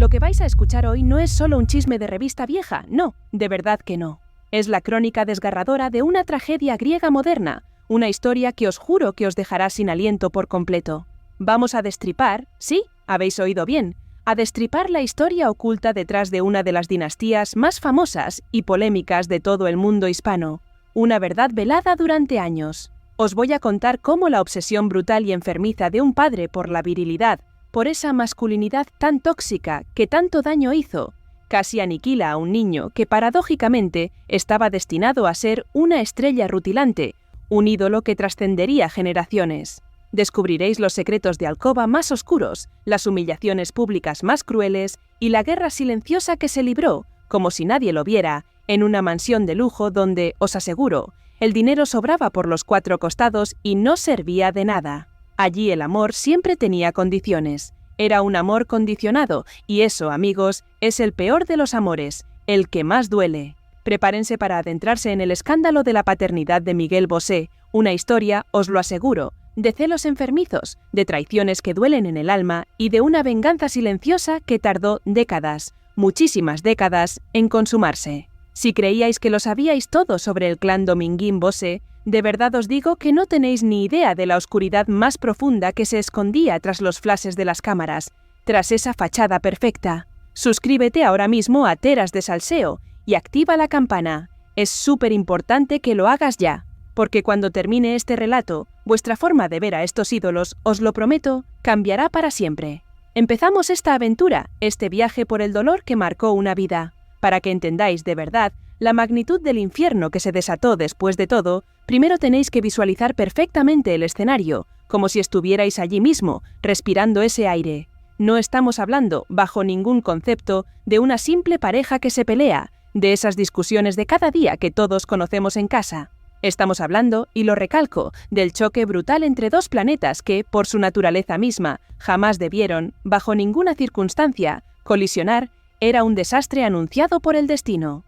Lo que vais a escuchar hoy no es solo un chisme de revista vieja, no, de verdad que no. Es la crónica desgarradora de una tragedia griega moderna, una historia que os juro que os dejará sin aliento por completo. Vamos a destripar, sí, habéis oído bien, a destripar la historia oculta detrás de una de las dinastías más famosas y polémicas de todo el mundo hispano. Una verdad velada durante años. Os voy a contar cómo la obsesión brutal y enfermiza de un padre por la virilidad, por esa masculinidad tan tóxica que tanto daño hizo, casi aniquila a un niño que paradójicamente estaba destinado a ser una estrella rutilante, un ídolo que trascendería generaciones. Descubriréis los secretos de alcoba más oscuros, las humillaciones públicas más crueles y la guerra silenciosa que se libró, como si nadie lo viera, en una mansión de lujo donde, os aseguro, el dinero sobraba por los cuatro costados y no servía de nada. Allí el amor siempre tenía condiciones. Era un amor condicionado, y eso, amigos, es el peor de los amores, el que más duele. Prepárense para adentrarse en el escándalo de la paternidad de Miguel Bosé, una historia, os lo aseguro, de celos enfermizos, de traiciones que duelen en el alma y de una venganza silenciosa que tardó décadas, muchísimas décadas, en consumarse. Si creíais que lo sabíais todo sobre el clan Dominguín Bosé, de verdad os digo que no tenéis ni idea de la oscuridad más profunda que se escondía tras los flashes de las cámaras, tras esa fachada perfecta. Suscríbete ahora mismo a Teras de Salseo y activa la campana. Es súper importante que lo hagas ya, porque cuando termine este relato, vuestra forma de ver a estos ídolos, os lo prometo, cambiará para siempre. Empezamos esta aventura, este viaje por el dolor que marcó una vida. Para que entendáis de verdad la magnitud del infierno que se desató después de todo, primero tenéis que visualizar perfectamente el escenario, como si estuvierais allí mismo, respirando ese aire. No estamos hablando, bajo ningún concepto, de una simple pareja que se pelea, de esas discusiones de cada día que todos conocemos en casa. Estamos hablando, y lo recalco, del choque brutal entre dos planetas que, por su naturaleza misma, jamás debieron, bajo ninguna circunstancia, colisionar. Era un desastre anunciado por el destino.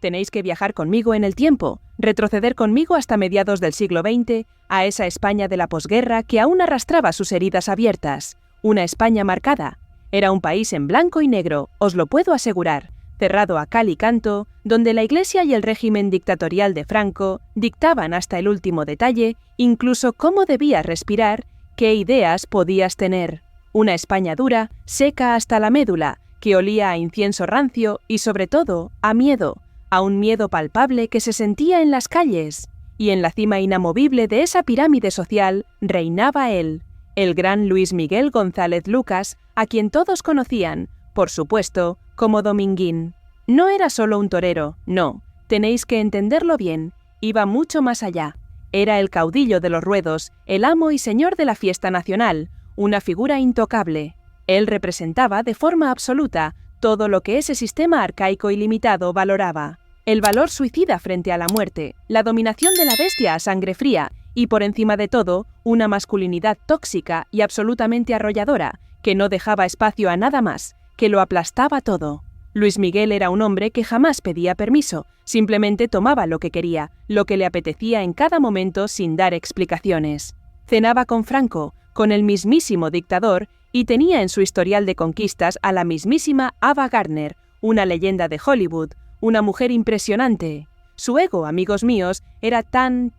Tenéis que viajar conmigo en el tiempo, retroceder conmigo hasta mediados del siglo XX, a esa España de la posguerra que aún arrastraba sus heridas abiertas. Una España marcada. Era un país en blanco y negro, os lo puedo asegurar, cerrado a cal y canto, donde la Iglesia y el régimen dictatorial de Franco dictaban hasta el último detalle, incluso cómo debías respirar, qué ideas podías tener. Una España dura, seca hasta la médula, que olía a incienso rancio y, sobre todo, a miedo, a un miedo palpable que se sentía en las calles. Y en la cima inamovible de esa pirámide social reinaba él, el gran Luis Miguel González Lucas, a quien todos conocían, por supuesto, como Dominguín. No era solo un torero, no, tenéis que entenderlo bien, iba mucho más allá. Era el caudillo de los ruedos, el amo y señor de la fiesta nacional, una figura intocable. Él representaba de forma absoluta todo lo que ese sistema arcaico y limitado valoraba. El valor suicida frente a la muerte, la dominación de la bestia a sangre fría y, por encima de todo, una masculinidad tóxica y absolutamente arrolladora que no dejaba espacio a nada más, que lo aplastaba todo. Luis Miguel era un hombre que jamás pedía permiso, simplemente tomaba lo que quería, lo que le apetecía en cada momento sin dar explicaciones. Cenaba con Franco, con el mismísimo dictador, y tenía en su historial de conquistas a la mismísima Ava Gardner, una leyenda de Hollywood, una mujer impresionante. Su ego, amigos míos, era tan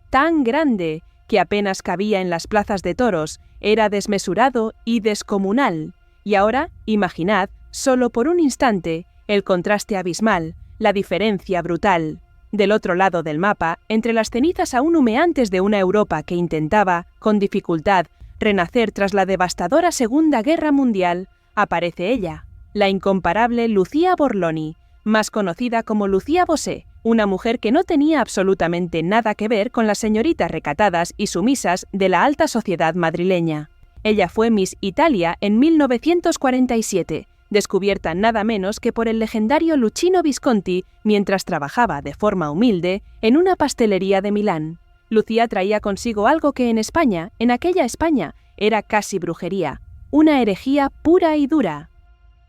grande que apenas cabía en las plazas de toros, era desmesurado y descomunal. Y ahora, imaginad, solo por un instante, el contraste abismal, la diferencia brutal. Del otro lado del mapa, entre las cenizas aún humeantes de una Europa que intentaba, con dificultad, renacer tras la devastadora Segunda Guerra Mundial, aparece ella, la incomparable Lucía Borloni, más conocida como Lucía Bosé, una mujer que no tenía absolutamente nada que ver con las señoritas recatadas y sumisas de la alta sociedad madrileña. Ella fue Miss Italia en 1947, descubierta nada menos que por el legendario Luchino Visconti mientras trabajaba de forma humilde en una pastelería de Milán. Lucía traía consigo algo que en España, en aquella España, era casi brujería, una herejía pura y dura.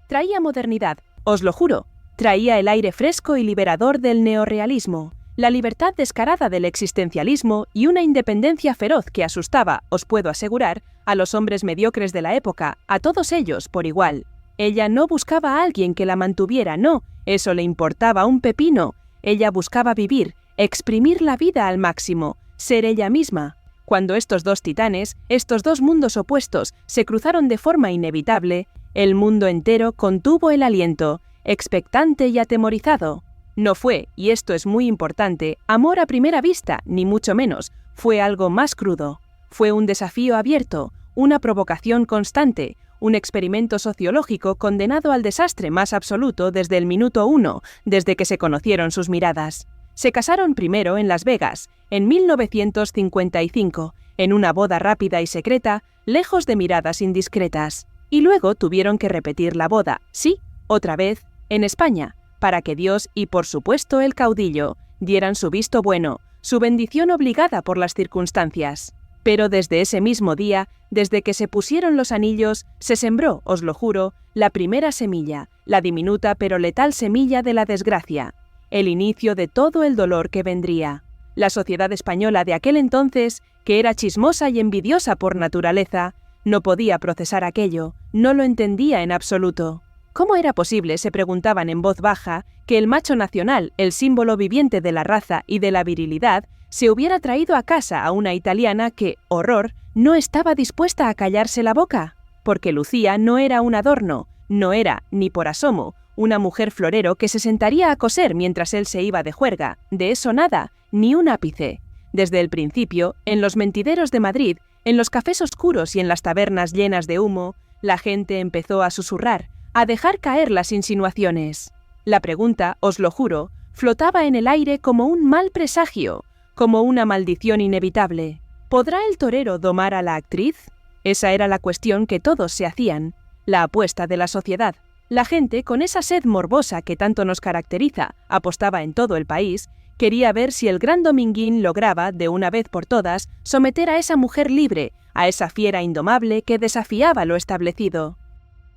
Traía modernidad, os lo juro, traía el aire fresco y liberador del neorrealismo, la libertad descarada del existencialismo y una independencia feroz que asustaba, os puedo asegurar, a los hombres mediocres de la época, a todos ellos por igual. Ella no buscaba a alguien que la mantuviera, no, eso le importaba un pepino. Ella buscaba vivir, exprimir la vida al máximo, ser ella misma. Cuando estos dos titanes, estos dos mundos opuestos, se cruzaron de forma inevitable, el mundo entero contuvo el aliento, expectante y atemorizado. No fue, y esto es muy importante, amor a primera vista, ni mucho menos, fue algo más crudo. Fue un desafío abierto, una provocación constante, un experimento sociológico condenado al desastre más absoluto desde el minuto 1, desde que se conocieron sus miradas. Se casaron primero en Las Vegas, en 1955, en una boda rápida y secreta, lejos de miradas indiscretas. Y luego tuvieron que repetir la boda, sí, otra vez, en España, para que Dios y, por supuesto, el caudillo, dieran su visto bueno, su bendición obligada por las circunstancias. Pero desde ese mismo día, desde que se pusieron los anillos, se sembró, os lo juro, la primera semilla, la diminuta pero letal semilla de la desgracia, el inicio de todo el dolor que vendría. La sociedad española de aquel entonces, que era chismosa y envidiosa por naturaleza, no podía procesar aquello, no lo entendía en absoluto. ¿Cómo era posible, se preguntaban en voz baja, que el macho nacional, el símbolo viviente de la raza y de la virilidad, se hubiera traído a casa a una italiana que, horror, no estaba dispuesta a callarse la boca? Porque Lucía no era un adorno, no era, ni por asomo, una mujer florero que se sentaría a coser mientras él se iba de juerga, de eso nada, ni un ápice. Desde el principio, en los mentideros de Madrid, en los cafés oscuros y en las tabernas llenas de humo, la gente empezó a susurrar, a dejar caer las insinuaciones. La pregunta, os lo juro, flotaba en el aire como un mal presagio, como una maldición inevitable. ¿Podrá el torero domar a la actriz? Esa era la cuestión que todos se hacían, la apuesta de la sociedad. La gente, con esa sed morbosa que tanto nos caracteriza, apostaba en todo el país, quería ver si el gran Dominguín lograba, de una vez por todas, someter a esa mujer libre, a esa fiera indomable que desafiaba lo establecido.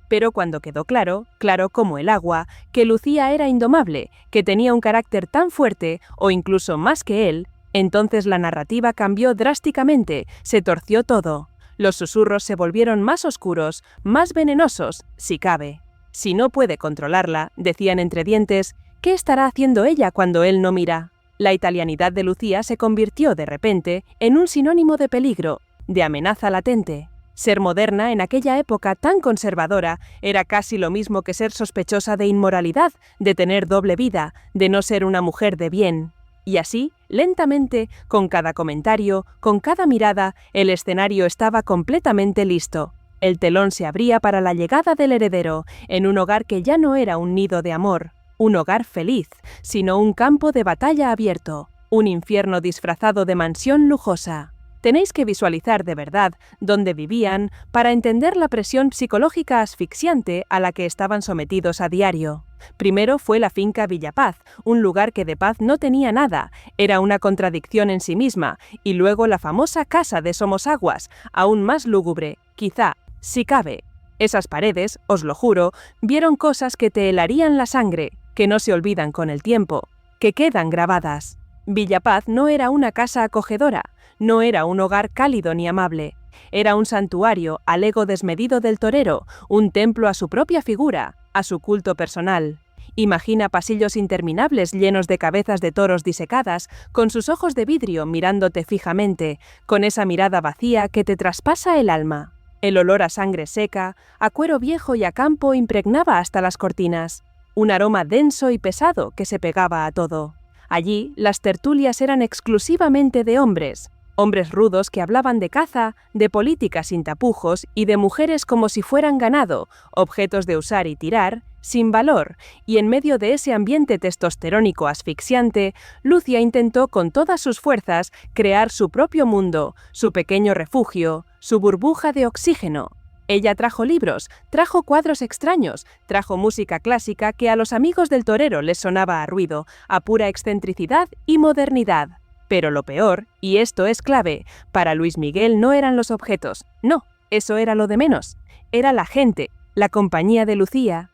Pero cuando quedó claro, claro como el agua, que Lucía era indomable, que tenía un carácter tan fuerte, o incluso más que él, entonces la narrativa cambió drásticamente, se torció todo. Los susurros se volvieron más oscuros, más venenosos, si cabe. Si no puede controlarla, decían entre dientes, ¿qué estará haciendo ella cuando él no mira? La italianidad de Lucía se convirtió, de repente, en un sinónimo de peligro, de amenaza latente. Ser moderna en aquella época tan conservadora era casi lo mismo que ser sospechosa de inmoralidad, de tener doble vida, de no ser una mujer de bien. Y así, lentamente, con cada comentario, con cada mirada, el escenario estaba completamente listo. El telón se abría para la llegada del heredero, en un hogar que ya no era un nido de amor, un hogar feliz, sino un campo de batalla abierto, un infierno disfrazado de mansión lujosa. Tenéis que visualizar de verdad dónde vivían para entender la presión psicológica asfixiante a la que estaban sometidos a diario. Primero fue la finca Villapaz, un lugar que de paz no tenía nada, era una contradicción en sí misma, y luego la famosa casa de Somosaguas, aún más lúgubre, quizá, si cabe. Esas paredes, os lo juro, vieron cosas que te helarían la sangre, que no se olvidan con el tiempo, que quedan grabadas. Villapaz no era una casa acogedora, no era un hogar cálido ni amable. Era un santuario al ego desmedido del torero, un templo a su propia figura, a su culto personal. Imagina pasillos interminables llenos de cabezas de toros disecadas, con sus ojos de vidrio mirándote fijamente, con esa mirada vacía que te traspasa el alma. El olor a sangre seca, a cuero viejo y a campo impregnaba hasta las cortinas. Un aroma denso y pesado que se pegaba a todo. Allí, las tertulias eran exclusivamente de hombres. Hombres rudos que hablaban de caza, de política sin tapujos y de mujeres como si fueran ganado, objetos de usar y tirar, sin valor, y en medio de ese ambiente testosterónico asfixiante, Lucía intentó con todas sus fuerzas crear su propio mundo, su pequeño refugio, su burbuja de oxígeno. Ella trajo libros, trajo cuadros extraños, trajo música clásica que a los amigos del torero les sonaba a ruido, a pura excentricidad y modernidad. Pero lo peor, y esto es clave, para Luis Miguel no eran los objetos, no, eso era lo de menos. Era la gente, la compañía de Lucía.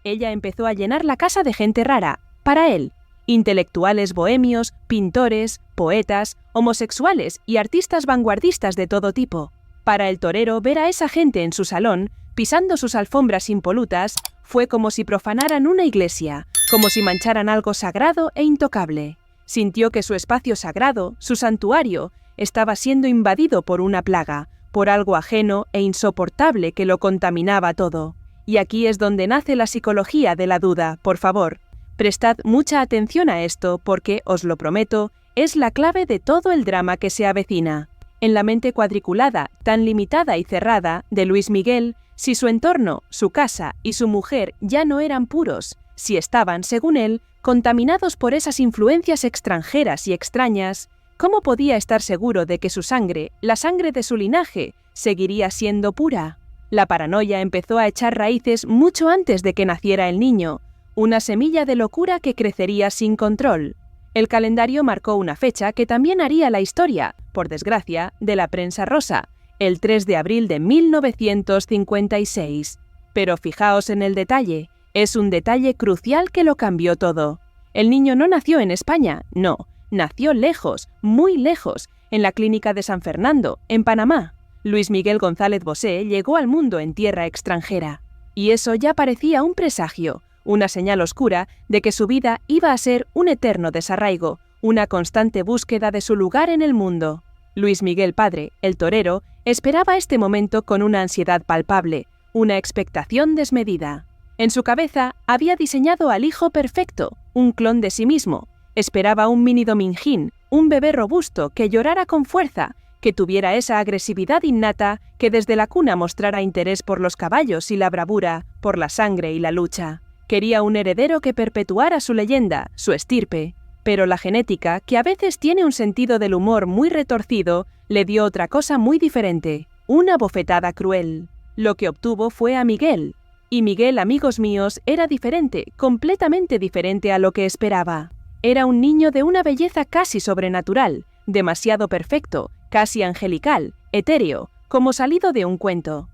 Ella empezó a llenar la casa de gente rara, para él. Intelectuales bohemios, pintores, poetas, homosexuales y artistas vanguardistas de todo tipo. Para el torero, ver a esa gente en su salón, pisando sus alfombras impolutas, fue como si profanaran una iglesia, como si mancharan algo sagrado e intocable. Sintió que su espacio sagrado, su santuario, estaba siendo invadido por una plaga, por algo ajeno e insoportable que lo contaminaba todo. Y aquí es donde nace la psicología de la duda, por favor. Prestad mucha atención a esto porque, os lo prometo, es la clave de todo el drama que se avecina. En la mente cuadriculada, tan limitada y cerrada, de Luis Miguel, si su entorno, su casa y su mujer ya no eran puros, si estaban, según él, contaminados por esas influencias extranjeras y extrañas, ¿cómo podía estar seguro de que su sangre, la sangre de su linaje, seguiría siendo pura? La paranoia empezó a echar raíces mucho antes de que naciera el niño, una semilla de locura que crecería sin control. El calendario marcó una fecha que también haría la historia, por desgracia, de la prensa rosa, el 3 de abril de 1956. Pero fijaos en el detalle, es un detalle crucial que lo cambió todo. El niño no nació en España, no, nació lejos, muy lejos, en la clínica de San Fernando, en Panamá. Luis Miguel González Bosé llegó al mundo en tierra extranjera. Y eso ya parecía un presagio, una señal oscura de que su vida iba a ser un eterno desarraigo, una constante búsqueda de su lugar en el mundo. Luis Miguel padre, el torero, esperaba este momento con una ansiedad palpable, una expectación desmedida. En su cabeza había diseñado al hijo perfecto, un clon de sí mismo. Esperaba un mini Dominguín, un bebé robusto que llorara con fuerza, que tuviera esa agresividad innata, que desde la cuna mostrara interés por los caballos y la bravura, por la sangre y la lucha. Quería un heredero que perpetuara su leyenda, su estirpe. Pero la genética, que a veces tiene un sentido del humor muy retorcido, le dio otra cosa muy diferente, una bofetada cruel. Lo que obtuvo fue a Miguel. Y Miguel, amigos míos, era diferente, completamente diferente a lo que esperaba. Era un niño de una belleza casi sobrenatural, demasiado perfecto, casi angelical, etéreo, como salido de un cuento.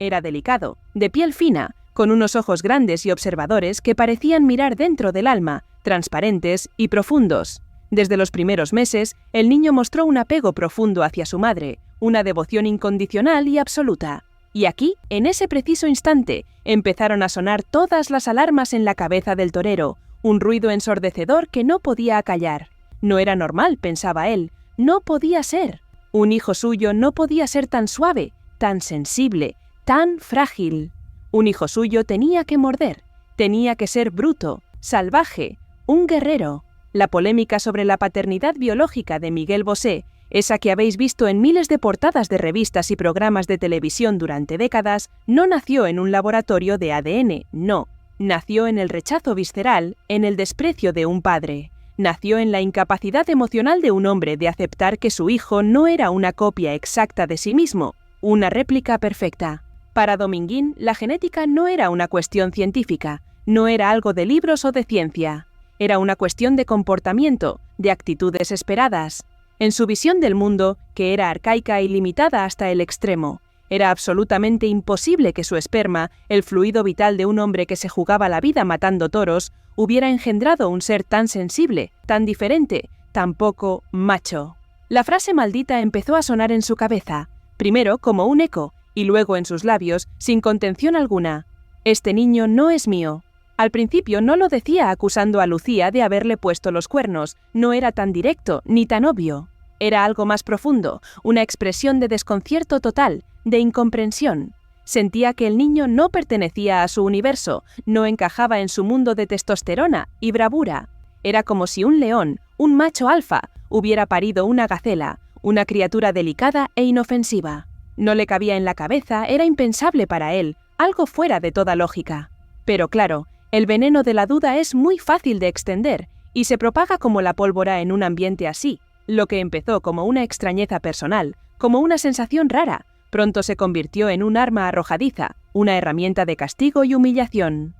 Era delicado, de piel fina, con unos ojos grandes y observadores que parecían mirar dentro del alma, transparentes y profundos. Desde los primeros meses, el niño mostró un apego profundo hacia su madre, una devoción incondicional y absoluta. Y aquí, en ese preciso instante, empezaron a sonar todas las alarmas en la cabeza del torero, un ruido ensordecedor que no podía acallar. No era normal, pensaba él, no podía ser. Un hijo suyo no podía ser tan suave, tan sensible, tan frágil. Un hijo suyo tenía que morder, tenía que ser bruto, salvaje, un guerrero. La polémica sobre la paternidad biológica de Miguel Bosé, esa que habéis visto en miles de portadas de revistas y programas de televisión durante décadas, no nació en un laboratorio de ADN, no. Nació en el rechazo visceral, en el desprecio de un padre. Nació en la incapacidad emocional de un hombre de aceptar que su hijo no era una copia exacta de sí mismo, una réplica perfecta. Para Dominguín, la genética no era una cuestión científica, no era algo de libros o de ciencia. Era una cuestión de comportamiento, de actitudes esperadas. En su visión del mundo, que era arcaica y limitada hasta el extremo, era absolutamente imposible que su esperma, el fluido vital de un hombre que se jugaba la vida matando toros, hubiera engendrado un ser tan sensible, tan diferente, tan poco macho. La frase maldita empezó a sonar en su cabeza, primero como un eco, y luego en sus labios, sin contención alguna. Este niño no es mío. Al principio no lo decía acusando a Lucía de haberle puesto los cuernos, no era tan directo ni tan obvio. Era algo más profundo, una expresión de desconcierto total, de incomprensión. Sentía que el niño no pertenecía a su universo, no encajaba en su mundo de testosterona y bravura. Era como si un león, un macho alfa, hubiera parido una gacela, una criatura delicada e inofensiva. No le cabía en la cabeza, era impensable para él, algo fuera de toda lógica. Pero claro, el veneno de la duda es muy fácil de extender y se propaga como la pólvora en un ambiente así. Lo que empezó como una extrañeza personal, como una sensación rara, pronto se convirtió en un arma arrojadiza, una herramienta de castigo y humillación.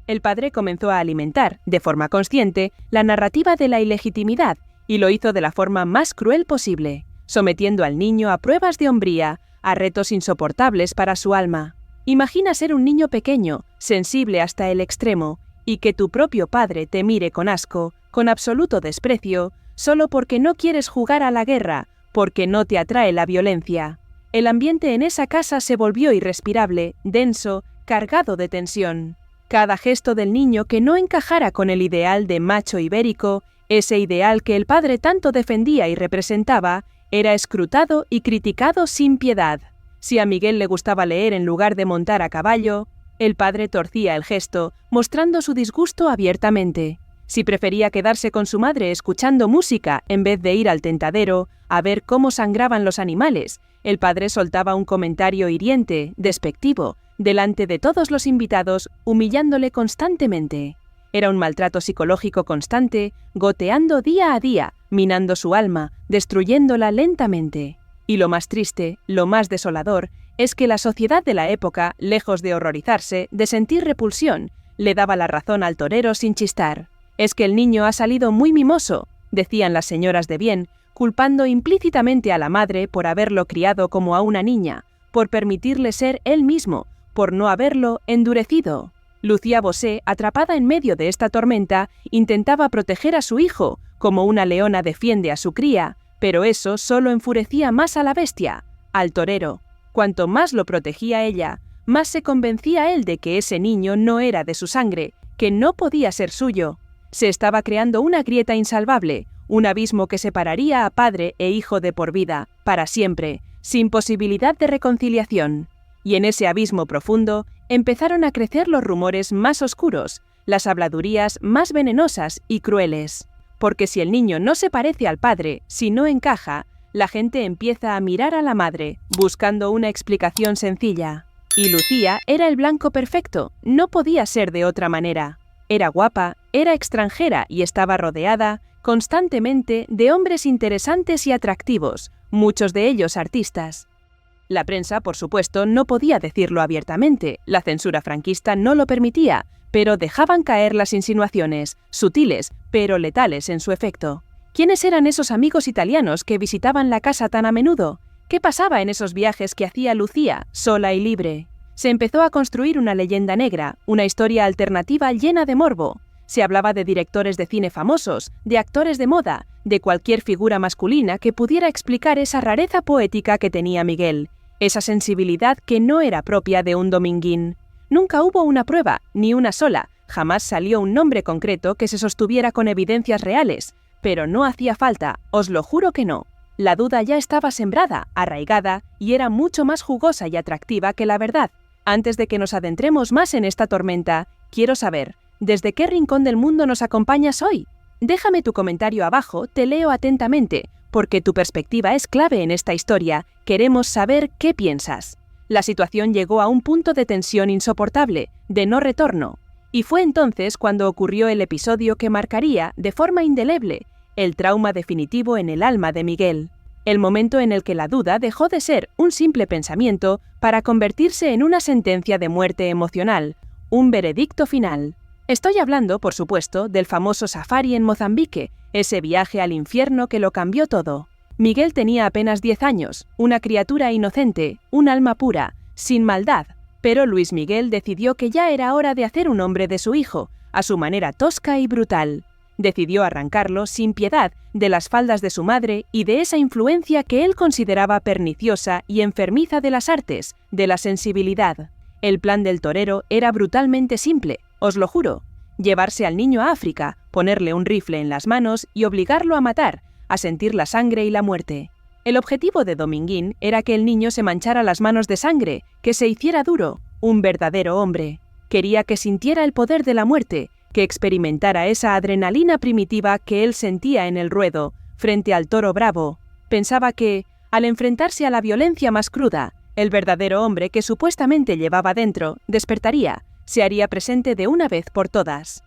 El padre comenzó a alimentar, de forma consciente, la narrativa de la ilegitimidad y lo hizo de la forma más cruel posible, sometiendo al niño a pruebas de hombría, a retos insoportables para su alma. Imagina ser un niño pequeño, sensible hasta el extremo, y que tu propio padre te mire con asco, con absoluto desprecio, solo porque no quieres jugar a la guerra, porque no te atrae la violencia. El ambiente en esa casa se volvió irrespirable, denso, cargado de tensión. Cada gesto del niño que no encajara con el ideal de macho ibérico, ese ideal que el padre tanto defendía y representaba, era escrutado y criticado sin piedad. Si a Miguel le gustaba leer en lugar de montar a caballo, el padre torcía el gesto, mostrando su disgusto abiertamente. Si prefería quedarse con su madre escuchando música en vez de ir al tentadero a ver cómo sangraban los animales, el padre soltaba un comentario hiriente, despectivo, delante de todos los invitados, humillándole constantemente. Era un maltrato psicológico constante, goteando día a día, minando su alma, destruyéndola lentamente. Y lo más triste, lo más desolador, es que la sociedad de la época, lejos de horrorizarse, de sentir repulsión, le daba la razón al torero sin chistar. Es que el niño ha salido muy mimoso, decían las señoras de bien, culpando implícitamente a la madre por haberlo criado como a una niña, por permitirle ser él mismo, por no haberlo endurecido. Lucía Bosé, atrapada en medio de esta tormenta, intentaba proteger a su hijo, como una leona defiende a su cría, pero eso solo enfurecía más a la bestia, al torero. Cuanto más lo protegía ella, más se convencía él de que ese niño no era de su sangre, que no podía ser suyo. Se estaba creando una grieta insalvable, un abismo que separaría a padre e hijo de por vida, para siempre, sin posibilidad de reconciliación. Y en ese abismo profundo empezaron a crecer los rumores más oscuros, las habladurías más venenosas y crueles. Porque si el niño no se parece al padre, si no encaja, la gente empieza a mirar a la madre, buscando una explicación sencilla. Y Lucía era el blanco perfecto, no podía ser de otra manera. Era guapa, era extranjera y estaba rodeada constantemente de hombres interesantes y atractivos, muchos de ellos artistas. La prensa, por supuesto, no podía decirlo abiertamente, la censura franquista no lo permitía, pero dejaban caer las insinuaciones, sutiles, pero letales en su efecto. ¿Quiénes eran esos amigos italianos que visitaban la casa tan a menudo? ¿Qué pasaba en esos viajes que hacía Lucía, sola y libre? Se empezó a construir una leyenda negra, una historia alternativa llena de morbo. Se hablaba de directores de cine famosos, de actores de moda, de cualquier figura masculina que pudiera explicar esa rareza poética que tenía Miguel, esa sensibilidad que no era propia de un dominguín. Nunca hubo una prueba, ni una sola, jamás salió un nombre concreto que se sostuviera con evidencias reales, pero no hacía falta, os lo juro que no. La duda ya estaba sembrada, arraigada, y era mucho más jugosa y atractiva que la verdad. Antes de que nos adentremos más en esta tormenta, quiero saber, ¿desde qué rincón del mundo nos acompañas hoy? Déjame tu comentario abajo, te leo atentamente, porque tu perspectiva es clave en esta historia, queremos saber qué piensas. La situación llegó a un punto de tensión insoportable, de no retorno, y fue entonces cuando ocurrió el episodio que marcaría, de forma indeleble, el trauma definitivo en el alma de Miguel. El momento en el que la duda dejó de ser un simple pensamiento para convertirse en una sentencia de muerte emocional, un veredicto final. Estoy hablando, por supuesto, del famoso safari en Mozambique, ese viaje al infierno que lo cambió todo. Miguel tenía apenas 10 años, una criatura inocente, un alma pura, sin maldad, pero Luis Miguel decidió que ya era hora de hacer un hombre de su hijo, a su manera tosca y brutal. Decidió arrancarlo sin piedad de las faldas de su madre y de esa influencia que él consideraba perniciosa y enfermiza de las artes, de la sensibilidad. El plan del torero era brutalmente simple, os lo juro. Llevarse al niño a África, ponerle un rifle en las manos y obligarlo a matar, a sentir la sangre y la muerte. El objetivo de Dominguín era que el niño se manchara las manos de sangre, que se hiciera duro, un verdadero hombre. Quería que sintiera el poder de la muerte, que experimentara esa adrenalina primitiva que él sentía en el ruedo, frente al toro bravo. Pensaba que, al enfrentarse a la violencia más cruda, el verdadero hombre que supuestamente llevaba dentro despertaría, se haría presente de una vez por todas.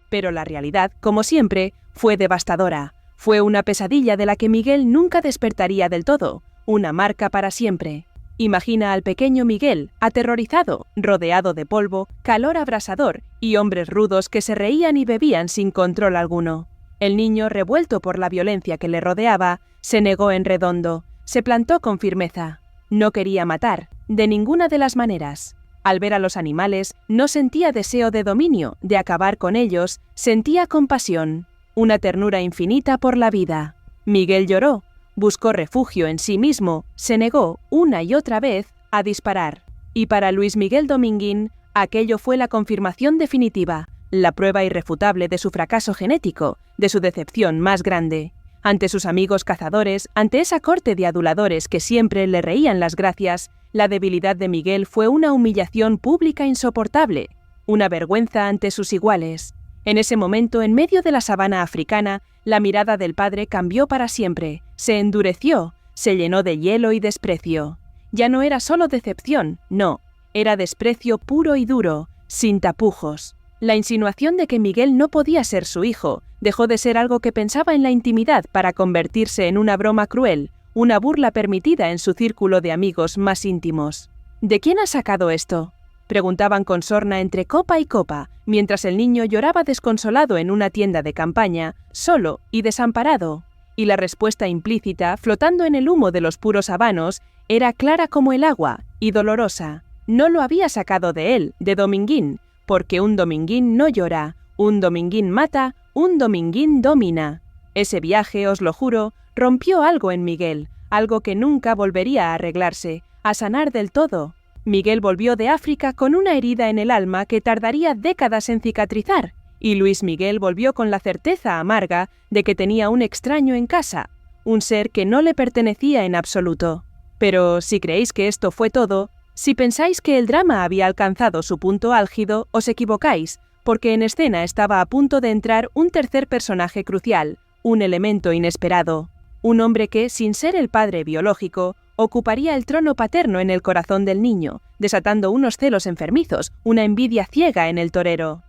Pero la realidad, como siempre, fue devastadora. Fue una pesadilla de la que Miguel nunca despertaría del todo, una marca para siempre. Imagina al pequeño Miguel, aterrorizado, rodeado de polvo, calor abrasador y hombres rudos que se reían y bebían sin control alguno. El niño, revuelto por la violencia que le rodeaba, se negó en redondo, se plantó con firmeza. No quería matar, de ninguna de las maneras. Al ver a los animales, no sentía deseo de dominio, de acabar con ellos, sentía compasión, una ternura infinita por la vida. Miguel lloró, Buscó refugio en sí mismo, se negó, una y otra vez, a disparar. Y para Luis Miguel Dominguín, aquello fue la confirmación definitiva, la prueba irrefutable de su fracaso genético, de su decepción más grande. Ante sus amigos cazadores, ante esa corte de aduladores que siempre le reían las gracias, la debilidad de Miguel fue una humillación pública insoportable, una vergüenza ante sus iguales. En ese momento, en medio de la sabana africana, la mirada del padre cambió para siempre, se endureció, se llenó de hielo y desprecio. Ya no era solo decepción, no, era desprecio puro y duro, sin tapujos. La insinuación de que Miguel no podía ser su hijo dejó de ser algo que pensaba en la intimidad para convertirse en una broma cruel, una burla permitida en su círculo de amigos más íntimos. ¿De quién ha sacado esto?, preguntaban con sorna entre copa y copa, mientras el niño lloraba desconsolado en una tienda de campaña, solo y desamparado. Y la respuesta implícita, flotando en el humo de los puros habanos, era clara como el agua y dolorosa. No lo había sacado de él, de Dominguín, porque un Dominguín no llora, un Dominguín mata, un Dominguín domina. Ese viaje, os lo juro, rompió algo en Miguel, algo que nunca volvería a arreglarse, a sanar del todo. Miguel volvió de África con una herida en el alma que tardaría décadas en cicatrizar, y Luis Miguel volvió con la certeza amarga de que tenía un extraño en casa, un ser que no le pertenecía en absoluto. Pero si creéis que esto fue todo, si pensáis que el drama había alcanzado su punto álgido, os equivocáis, porque en escena estaba a punto de entrar un tercer personaje crucial, un elemento inesperado, un hombre que, sin ser el padre biológico, ocuparía el trono paterno en el corazón del niño, desatando unos celos enfermizos, una envidia ciega en el torero.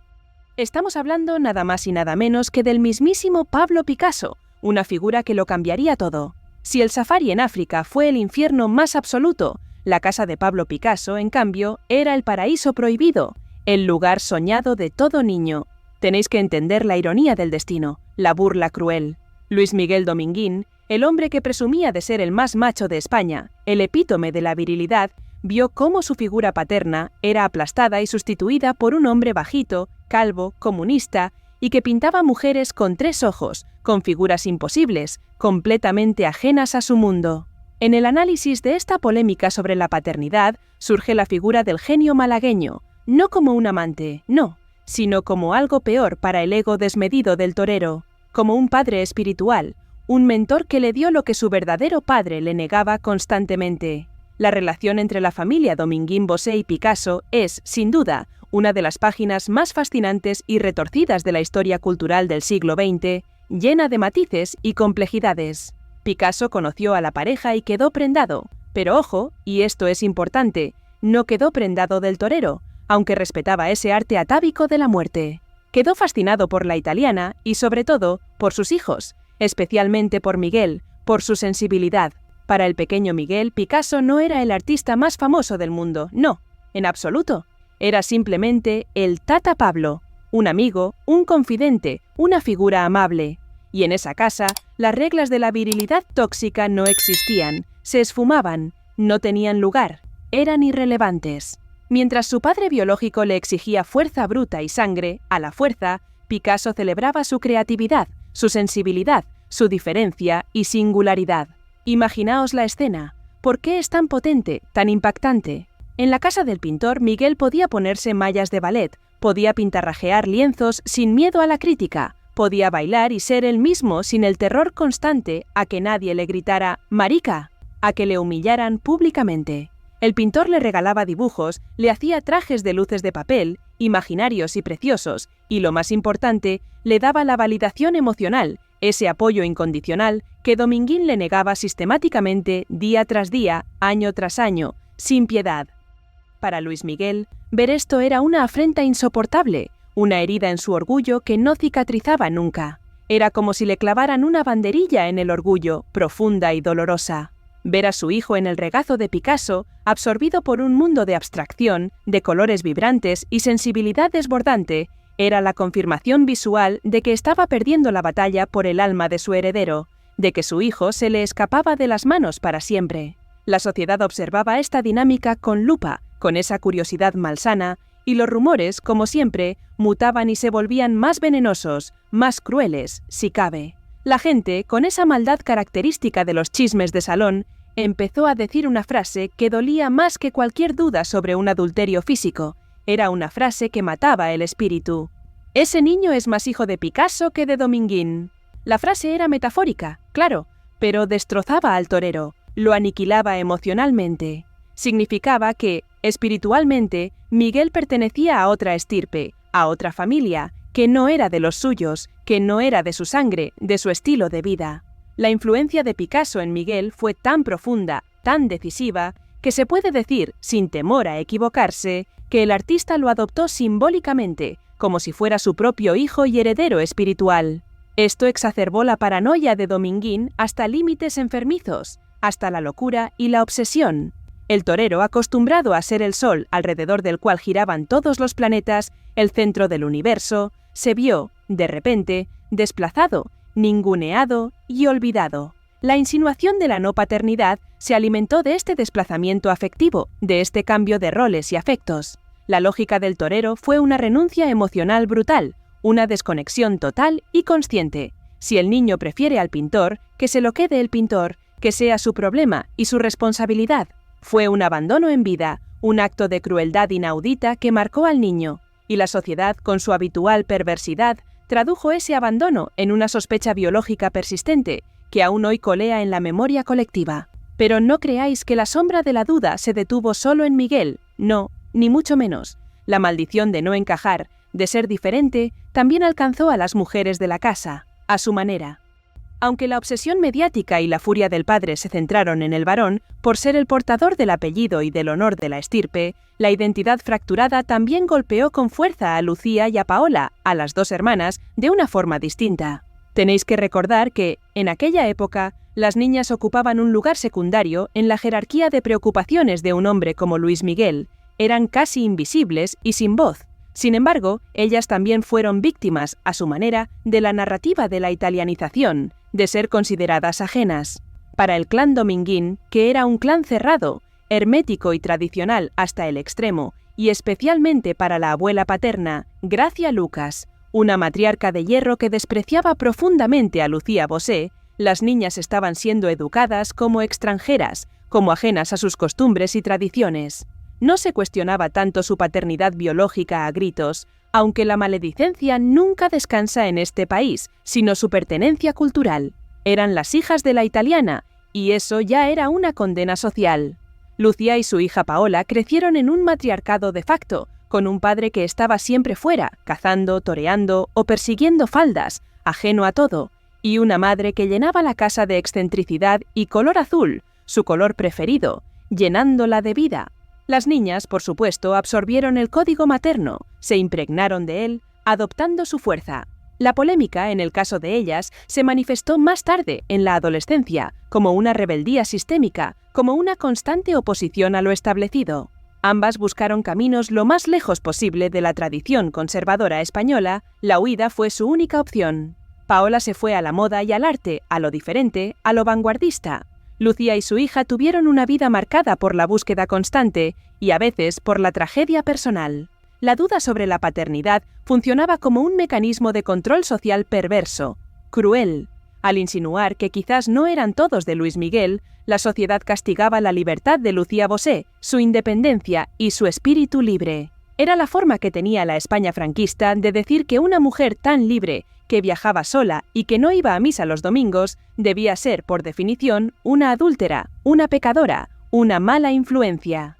Estamos hablando nada más y nada menos que del mismísimo Pablo Picasso, una figura que lo cambiaría todo. Si el safari en África fue el infierno más absoluto, la casa de Pablo Picasso, en cambio, era el paraíso prohibido, el lugar soñado de todo niño. Tenéis que entender la ironía del destino, la burla cruel. Luis Miguel Dominguín, el hombre que presumía de ser el más macho de España, el epítome de la virilidad, vio cómo su figura paterna era aplastada y sustituida por un hombre bajito, calvo, comunista, y que pintaba mujeres con 3 ojos, con figuras imposibles, completamente ajenas a su mundo. En el análisis de esta polémica sobre la paternidad surge la figura del genio malagueño, no como un amante, no, sino como algo peor para el ego desmedido del torero, como un padre espiritual, un mentor que le dio lo que su verdadero padre le negaba constantemente. La relación entre la familia Dominguín Bosé y Picasso es, sin duda, una de las páginas más fascinantes y retorcidas de la historia cultural del siglo XX, llena de matices y complejidades. Picasso conoció a la pareja y quedó prendado, pero ojo, y esto es importante, no quedó prendado del torero, aunque respetaba ese arte atávico de la muerte. Quedó fascinado por la italiana y, sobre todo, por sus hijos, especialmente por Miguel, por su sensibilidad. Para el pequeño Miguel, Picasso no era el artista más famoso del mundo, no, en absoluto. Era simplemente el Tata Pablo, un amigo, un confidente, una figura amable. Y en esa casa, las reglas de la virilidad tóxica no existían, se esfumaban, no tenían lugar, eran irrelevantes. Mientras su padre biológico le exigía fuerza bruta y sangre, a la fuerza, Picasso celebraba su creatividad, su sensibilidad, su diferencia y singularidad. Imaginaos la escena. ¿Por qué es tan potente, tan impactante? En la casa del pintor, Miguel podía ponerse mallas de ballet, podía pintarrajear lienzos sin miedo a la crítica, podía bailar y ser él mismo sin el terror constante a que nadie le gritara «marica», a que le humillaran públicamente. El pintor le regalaba dibujos, le hacía trajes de luces de papel, imaginarios y preciosos, y lo más importante, le daba la validación emocional, ese apoyo incondicional que Dominguín le negaba sistemáticamente día tras día, año tras año, sin piedad. Para Luis Miguel, ver esto era una afrenta insoportable, una herida en su orgullo que no cicatrizaba nunca. Era como si le clavaran una banderilla en el orgullo, profunda y dolorosa. Ver a su hijo en el regazo de Picasso, absorbido por un mundo de abstracción, de colores vibrantes y sensibilidad desbordante, era la confirmación visual de que estaba perdiendo la batalla por el alma de su heredero, de que su hijo se le escapaba de las manos para siempre. La sociedad observaba esta dinámica con lupa, con esa curiosidad malsana, y los rumores, como siempre, mutaban y se volvían más venenosos, más crueles, si cabe. La gente, con esa maldad característica de los chismes de salón, empezó a decir una frase que dolía más que cualquier duda sobre un adulterio físico. Era una frase que mataba el espíritu. «Ese niño es más hijo de Picasso que de Dominguín». La frase era metafórica, claro, pero destrozaba al torero, lo aniquilaba emocionalmente. Significaba que, espiritualmente, Miguel pertenecía a otra estirpe, a otra familia, que no era de los suyos, que no era de su sangre, de su estilo de vida. La influencia de Picasso en Miguel fue tan profunda, tan decisiva, que se puede decir, sin temor a equivocarse, que el artista lo adoptó simbólicamente, como si fuera su propio hijo y heredero espiritual. Esto exacerbó la paranoia de Dominguín hasta límites enfermizos, hasta la locura y la obsesión. El torero, acostumbrado a ser el sol alrededor del cual giraban todos los planetas, el centro del universo, se vio, de repente, desplazado, ninguneado y olvidado. La insinuación de la no paternidad se alimentó de este desplazamiento afectivo, de este cambio de roles y afectos. La lógica del torero fue una renuncia emocional brutal, una desconexión total y consciente. Si el niño prefiere al pintor, que se lo quede el pintor, que sea su problema y su responsabilidad. Fue un abandono en vida, un acto de crueldad inaudita que marcó al niño, y la sociedad, con su habitual perversidad, tradujo ese abandono en una sospecha biológica persistente, que aún hoy colea en la memoria colectiva. Pero no creáis que la sombra de la duda se detuvo solo en Miguel, no, ni mucho menos. La maldición de no encajar, de ser diferente, también alcanzó a las mujeres de la casa, a su manera. Aunque la obsesión mediática y la furia del padre se centraron en el varón, por ser el portador del apellido y del honor de la estirpe, la identidad fracturada también golpeó con fuerza a Lucía y a Paola, a las dos hermanas, de una forma distinta. Tenéis que recordar que, en aquella época, las niñas ocupaban un lugar secundario en la jerarquía de preocupaciones de un hombre como Luis Miguel, eran casi invisibles y sin voz. Sin embargo, ellas también fueron víctimas, a su manera, de la narrativa de la italianización, de ser consideradas ajenas. Para el clan Dominguín, que era un clan cerrado, hermético y tradicional hasta el extremo, y especialmente para la abuela paterna, Gracia Lucas, una matriarca de hierro que despreciaba profundamente a Lucía Bosé, las niñas estaban siendo educadas como extranjeras, como ajenas a sus costumbres y tradiciones. No se cuestionaba tanto su paternidad biológica a gritos, aunque la maledicencia nunca descansa en este país, sino su pertenencia cultural. Eran las hijas de la italiana, y eso ya era una condena social. Lucía y su hija Paola crecieron en un matriarcado de facto, con un padre que estaba siempre fuera, cazando, toreando o persiguiendo faldas, ajeno a todo, y una madre que llenaba la casa de excentricidad y color azul, su color preferido, llenándola de vida. Las niñas, por supuesto, absorbieron el código materno, se impregnaron de él, adoptando su fuerza. La polémica, en el caso de ellas, se manifestó más tarde, en la adolescencia, como una rebeldía sistémica, como una constante oposición a lo establecido. Ambas buscaron caminos lo más lejos posible de la tradición conservadora española, la huida fue su única opción. Paola se fue a la moda y al arte, a lo diferente, a lo vanguardista. Lucía y su hija tuvieron una vida marcada por la búsqueda constante y a veces por la tragedia personal. La duda sobre la paternidad funcionaba como un mecanismo de control social perverso, cruel. Al insinuar que quizás no eran todos de Luis Miguel, la sociedad castigaba la libertad de Lucía Bosé, su independencia y su espíritu libre. Era la forma que tenía la España franquista de decir que una mujer tan libre, que viajaba sola y que no iba a misa los domingos, debía ser, por definición, una adúltera, una pecadora, una mala influencia.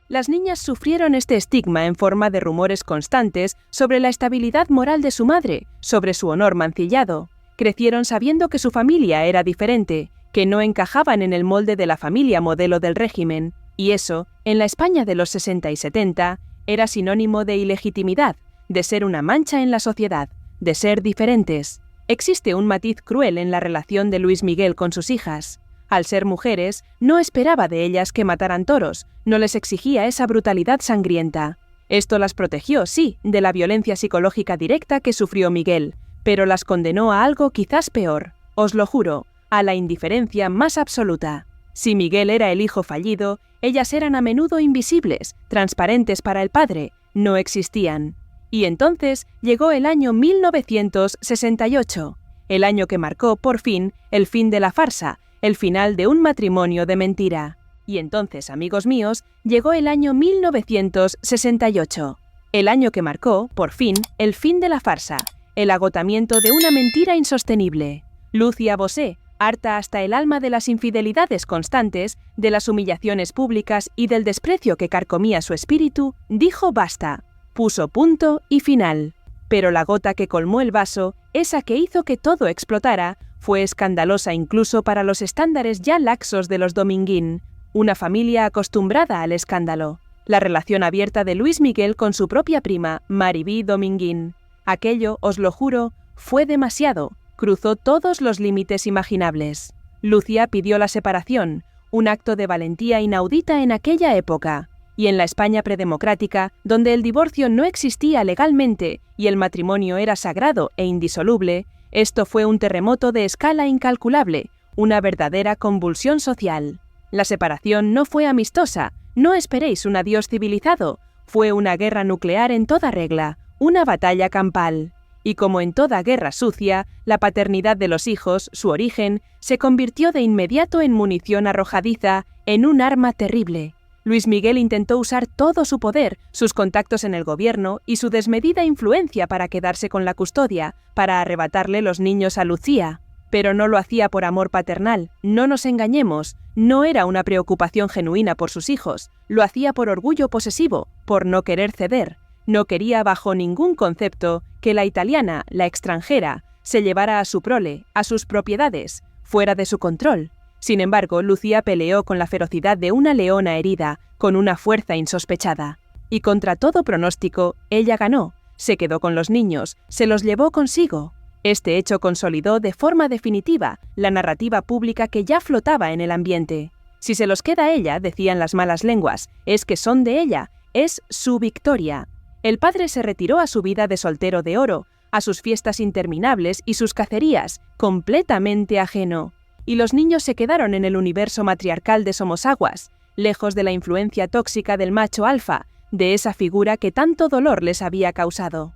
Las niñas sufrieron este estigma en forma de rumores constantes sobre la estabilidad moral de su madre, sobre su honor mancillado. Crecieron sabiendo que su familia era diferente, que no encajaban en el molde de la familia modelo del régimen, y eso, en la España de los 60 y 70, era sinónimo de ilegitimidad, de ser una mancha en la sociedad, de ser diferentes. Existe un matiz cruel en la relación de Luis Miguel con sus hijas. Al ser mujeres, no esperaba de ellas que mataran toros, no les exigía esa brutalidad sangrienta. Esto las protegió, sí, de la violencia psicológica directa que sufrió Miguel, pero las condenó a algo quizás peor, os lo juro, a la indiferencia más absoluta. Si Miguel era el hijo fallido, ellas eran a menudo invisibles, transparentes para el padre, no existían. Y entonces llegó el año 1968. el año que marcó, por fin, el fin de la farsa, el final de un matrimonio de mentira. Y entonces, amigos míos, llegó el año 1968, el año que marcó, por fin, el fin de la farsa, el agotamiento de una mentira insostenible. Lucia Bosé, harta hasta el alma de las infidelidades constantes, de las humillaciones públicas y del desprecio que carcomía su espíritu, dijo basta, puso punto y final. Pero la gota que colmó el vaso, esa que hizo que todo explotara, fue escandalosa incluso para los estándares ya laxos de los Dominguín, una familia acostumbrada al escándalo. La relación abierta de Luis Miguel con su propia prima, Maribí Dominguín. Aquello, os lo juro, fue demasiado, cruzó todos los límites imaginables. Lucia pidió la separación, un acto de valentía inaudita en aquella época. Y en la España predemocrática, donde el divorcio no existía legalmente y el matrimonio era sagrado e indisoluble, esto fue un terremoto de escala incalculable, una verdadera convulsión social. La separación no fue amistosa, no esperéis un adiós civilizado, fue una guerra nuclear en toda regla, una batalla campal. Y como en toda guerra sucia, la paternidad de los hijos, su origen, se convirtió de inmediato en munición arrojadiza, en un arma terrible. Luis Miguel intentó usar todo su poder, sus contactos en el gobierno y su desmedida influencia para quedarse con la custodia, para arrebatarle los niños a Lucía. Pero no lo hacía por amor paternal, no nos engañemos, no era una preocupación genuina por sus hijos, lo hacía por orgullo posesivo, por no querer ceder. No quería bajo ningún concepto que la italiana, la extranjera, se llevara a su prole, a sus propiedades, fuera de su control. Sin embargo, Lucía peleó con la ferocidad de una leona herida, con una fuerza insospechada. Y contra todo pronóstico, ella ganó, se quedó con los niños, se los llevó consigo. Este hecho consolidó de forma definitiva la narrativa pública que ya flotaba en el ambiente. Si se los queda ella, decían las malas lenguas, es que son de ella, es su victoria. El padre se retiró a su vida de soltero de oro, a sus fiestas interminables y sus cacerías, completamente ajeno. Y los niños se quedaron en el universo matriarcal de Somosaguas, lejos de la influencia tóxica del macho alfa, de esa figura que tanto dolor les había causado.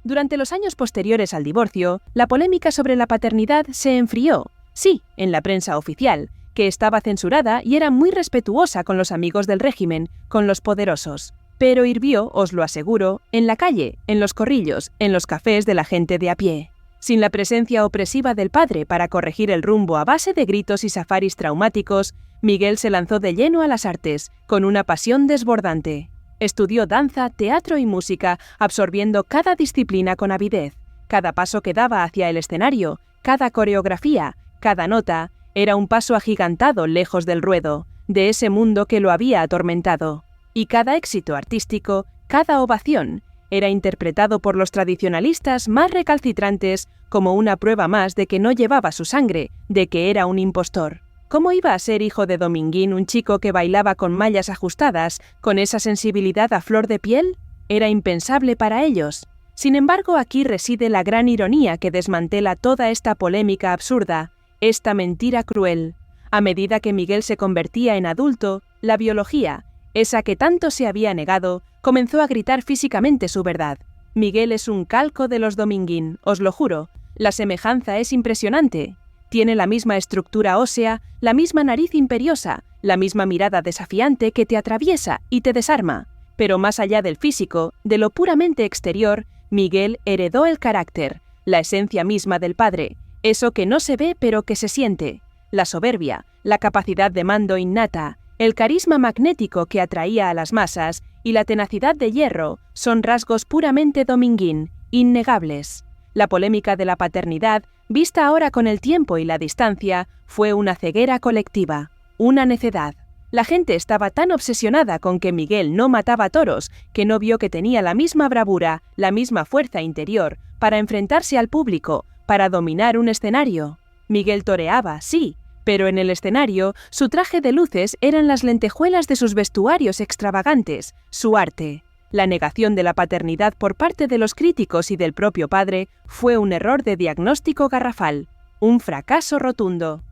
Durante los años posteriores al divorcio, la polémica sobre la paternidad se enfrió, sí, en la prensa oficial, que estaba censurada y era muy respetuosa con los amigos del régimen, con los poderosos. Pero hirvió, os lo aseguro, en la calle, en los corrillos, en los cafés de la gente de a pie. Sin la presencia opresiva del padre para corregir el rumbo a base de gritos y safaris traumáticos, Miguel se lanzó de lleno a las artes, con una pasión desbordante. Estudió danza, teatro y música, absorbiendo cada disciplina con avidez. Cada paso que daba hacia el escenario, cada coreografía, cada nota, era un paso agigantado lejos del ruedo, de ese mundo que lo había atormentado. Y cada éxito artístico, cada ovación, era interpretado por los tradicionalistas más recalcitrantes como una prueba más de que no llevaba su sangre, de que era un impostor. ¿Cómo iba a ser hijo de Dominguín un chico que bailaba con mallas ajustadas, con esa sensibilidad a flor de piel? Era impensable para ellos. Sin embargo, aquí reside la gran ironía que desmantela toda esta polémica absurda, esta mentira cruel. A medida que Miguel se convertía en adulto, la biología, esa que tanto se había negado, comenzó a gritar físicamente su verdad. Miguel es un calco de los Dominguín, os lo juro. La semejanza es impresionante. Tiene la misma estructura ósea, la misma nariz imperiosa, la misma mirada desafiante que te atraviesa y te desarma. Pero más allá del físico, de lo puramente exterior, Miguel heredó el carácter, la esencia misma del padre, eso que no se ve pero que se siente, la soberbia, la capacidad de mando innata, el carisma magnético que atraía a las masas y la tenacidad de hierro son rasgos puramente Dominguín, innegables. La polémica de la paternidad, vista ahora con el tiempo y la distancia, fue una ceguera colectiva, una necedad. La gente estaba tan obsesionada con que Miguel no mataba toros que no vio que tenía la misma bravura, la misma fuerza interior para enfrentarse al público, para dominar un escenario. Miguel toreaba, sí, pero en el escenario su traje de luces eran las lentejuelas de sus vestuarios extravagantes, su arte. La negación de la paternidad por parte de los críticos y del propio padre fue un error de diagnóstico garrafal, un fracaso rotundo.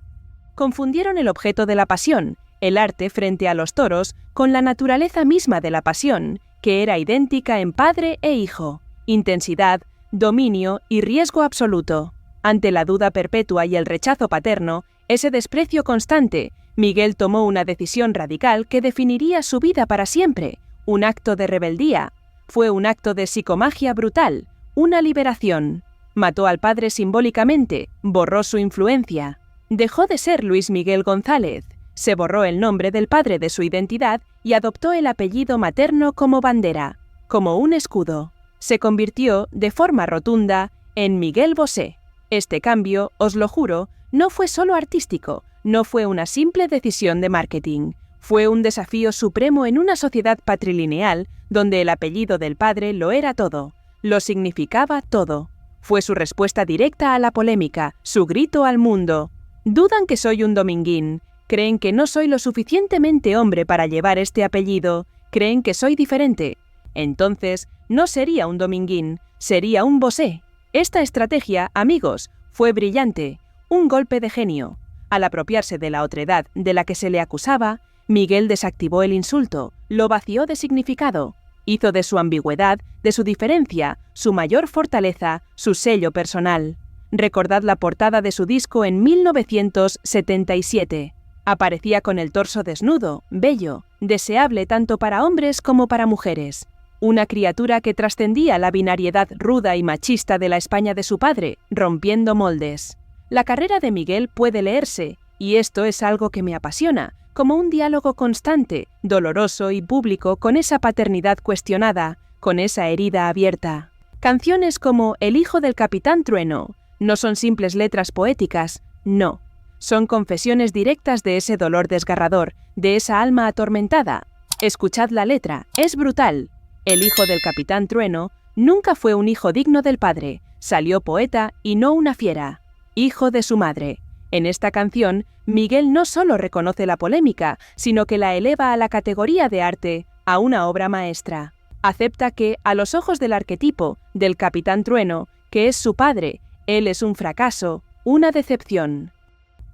Confundieron el objeto de la pasión, el arte frente a los toros, con la naturaleza misma de la pasión, que era idéntica en padre e hijo, intensidad, dominio y riesgo absoluto. Ante la duda perpetua y el rechazo paterno, ese desprecio constante, Miguel tomó una decisión radical que definiría su vida para siempre, un acto de rebeldía. Fue un acto de psicomagia brutal, una liberación. Mató al padre simbólicamente, borró su influencia. Dejó de ser Luis Miguel González, se borró el nombre del padre de su identidad y adoptó el apellido materno como bandera, como un escudo. Se convirtió, de forma rotunda, en Miguel Bosé. Este cambio, os lo juro, no fue solo artístico, no fue una simple decisión de marketing. Fue un desafío supremo en una sociedad patrilineal donde el apellido del padre lo era todo, lo significaba todo. Fue su respuesta directa a la polémica, su grito al mundo. Dudan que soy un dominguín, creen que no soy lo suficientemente hombre para llevar este apellido, creen que soy diferente. Entonces, no sería un dominguín, sería un Bosé. Esta estrategia, amigos, fue brillante, un golpe de genio. Al apropiarse de la otredad de la que se le acusaba, Miguel desactivó el insulto, lo vació de significado. Hizo de su ambigüedad, de su diferencia, su mayor fortaleza, su sello personal. Recordad la portada de su disco en 1977. Aparecía con el torso desnudo, bello, deseable tanto para hombres como para mujeres. Una criatura que trascendía la binariedad ruda y machista de la España de su padre, rompiendo moldes. La carrera de Miguel puede leerse, y esto es algo que me apasiona, como un diálogo constante, doloroso y público con esa paternidad cuestionada, con esa herida abierta. Canciones como El hijo del Capitán Trueno no son simples letras poéticas, no. Son confesiones directas de ese dolor desgarrador, de esa alma atormentada. Escuchad la letra, es brutal. El hijo del Capitán Trueno nunca fue un hijo digno del padre, salió poeta y no una fiera. Hijo de su madre. En esta canción, Miguel no solo reconoce la polémica, sino que la eleva a la categoría de arte, a una obra maestra. Acepta que, a los ojos del arquetipo, del Capitán Trueno, que es su padre, él es un fracaso, una decepción.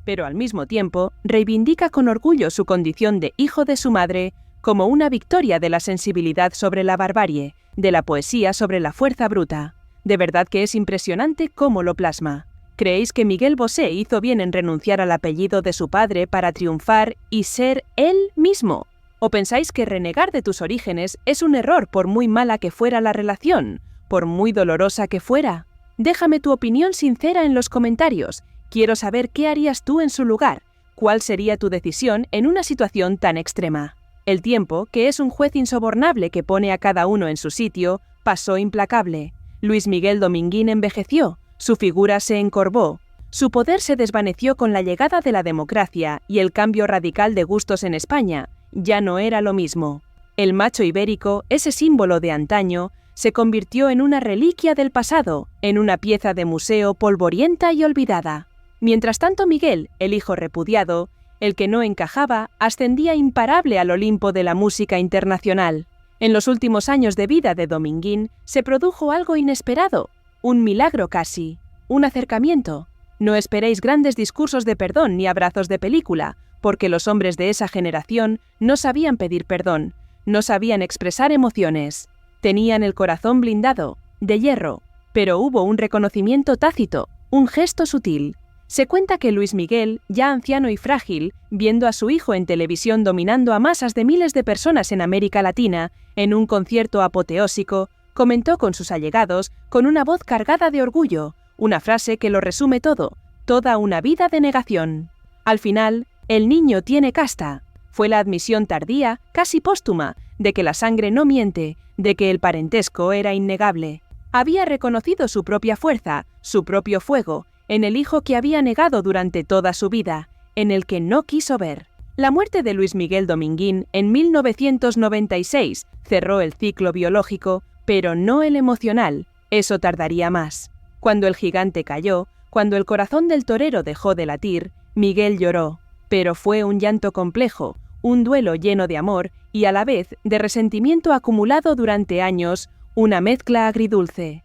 Pero al mismo tiempo, reivindica con orgullo su condición de hijo de su madre como una victoria de la sensibilidad sobre la barbarie, de la poesía sobre la fuerza bruta. De verdad que es impresionante cómo lo plasma. ¿Creéis que Miguel Bosé hizo bien en renunciar al apellido de su padre para triunfar y ser él mismo? ¿O pensáis que renegar de tus orígenes es un error por muy mala que fuera la relación, por muy dolorosa que fuera? Déjame tu opinión sincera en los comentarios. Quiero saber qué harías tú en su lugar, cuál sería tu decisión en una situación tan extrema. El tiempo, que es un juez insobornable que pone a cada uno en su sitio, pasó implacable. Luis Miguel Dominguín envejeció, su figura se encorvó, su poder se desvaneció con la llegada de la democracia y el cambio radical de gustos en España. Ya no era lo mismo. El macho ibérico, ese símbolo de antaño, se convirtió en una reliquia del pasado, en una pieza de museo polvorienta y olvidada. Mientras tanto Miguel, el hijo repudiado, el que no encajaba, ascendía imparable al Olimpo de la música internacional. En los últimos años de vida de Dominguín se produjo algo inesperado, un milagro casi, un acercamiento. No esperéis grandes discursos de perdón ni abrazos de película, porque los hombres de esa generación no sabían pedir perdón, no sabían expresar emociones. Tenían el corazón blindado, de hierro, pero hubo un reconocimiento tácito, un gesto sutil. Se cuenta que Luis Miguel, ya anciano y frágil, viendo a su hijo en televisión dominando a masas de miles de personas en América Latina, en un concierto apoteósico, comentó con sus allegados, con una voz cargada de orgullo, una frase que lo resume todo, toda una vida de negación. Al final, el niño tiene casta. Fue la admisión tardía, casi póstuma, de que la sangre no miente, de que el parentesco era innegable. Había reconocido su propia fuerza, su propio fuego, en el hijo que había negado durante toda su vida, en el que no quiso ver. La muerte de Luis Miguel Dominguín en 1996 cerró el ciclo biológico, pero no el emocional, eso tardaría más. Cuando el gigante cayó, cuando el corazón del torero dejó de latir, Miguel lloró, pero fue un llanto complejo, un duelo lleno de amor y a la vez de resentimiento acumulado durante años, una mezcla agridulce.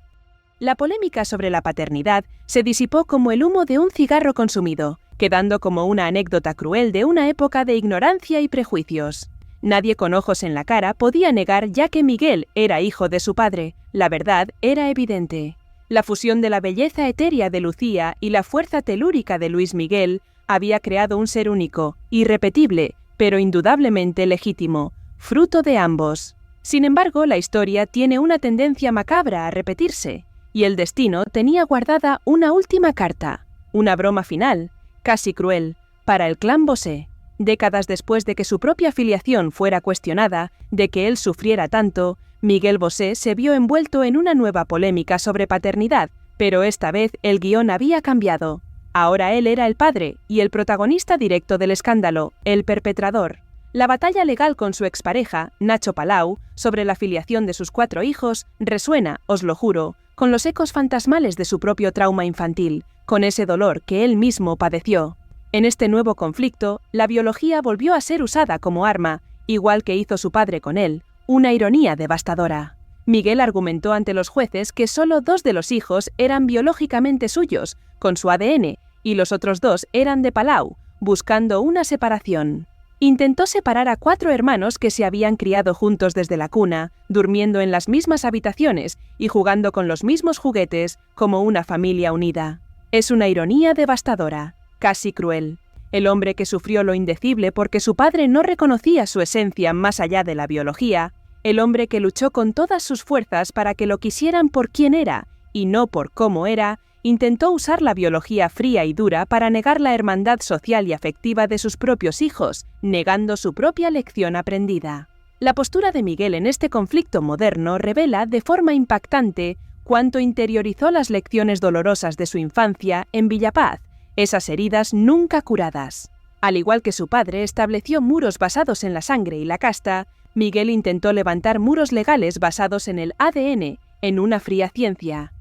La polémica sobre la paternidad se disipó como el humo de un cigarro consumido, quedando como una anécdota cruel de una época de ignorancia y prejuicios. Nadie con ojos en la cara podía negar ya que Miguel era hijo de su padre, la verdad era evidente. La fusión de la belleza etérea de Lucía y la fuerza telúrica de Luis Miguel había creado un ser único, irrepetible, pero indudablemente legítimo, fruto de ambos. Sin embargo, la historia tiene una tendencia macabra a repetirse, y el destino tenía guardada una última carta, una broma final, casi cruel, para el clan Bosé. Décadas después de que su propia filiación fuera cuestionada, de que él sufriera tanto, Miguel Bosé se vio envuelto en una nueva polémica sobre paternidad, pero esta vez el guión había cambiado. Ahora él era el padre y el protagonista directo del escándalo, el perpetrador. La batalla legal con su expareja, Nacho Palau, sobre la filiación de sus 4 hijos, resuena, os lo juro, con los ecos fantasmales de su propio trauma infantil, con ese dolor que él mismo padeció. En este nuevo conflicto, la biología volvió a ser usada como arma, igual que hizo su padre con él, una ironía devastadora. Miguel argumentó ante los jueces que solo 2 de los hijos eran biológicamente suyos, con su ADN, y los otros 2 eran de Palau, buscando una separación. Intentó separar a 4 hermanos que se habían criado juntos desde la cuna, durmiendo en las mismas habitaciones y jugando con los mismos juguetes, como una familia unida. Es una ironía devastadora, casi cruel. El hombre que sufrió lo indecible porque su padre no reconocía su esencia más allá de la biología, el hombre que luchó con todas sus fuerzas para que lo quisieran por quién era y no por cómo era, intentó usar la biología fría y dura para negar la hermandad social y afectiva de sus propios hijos, negando su propia lección aprendida. La postura de Miguel en este conflicto moderno revela de forma impactante cuánto interiorizó las lecciones dolorosas de su infancia en Villapaz, esas heridas nunca curadas. Al igual que su padre estableció muros basados en la sangre y la casta, Miguel intentó levantar muros legales basados en el ADN, en una fría ciencia.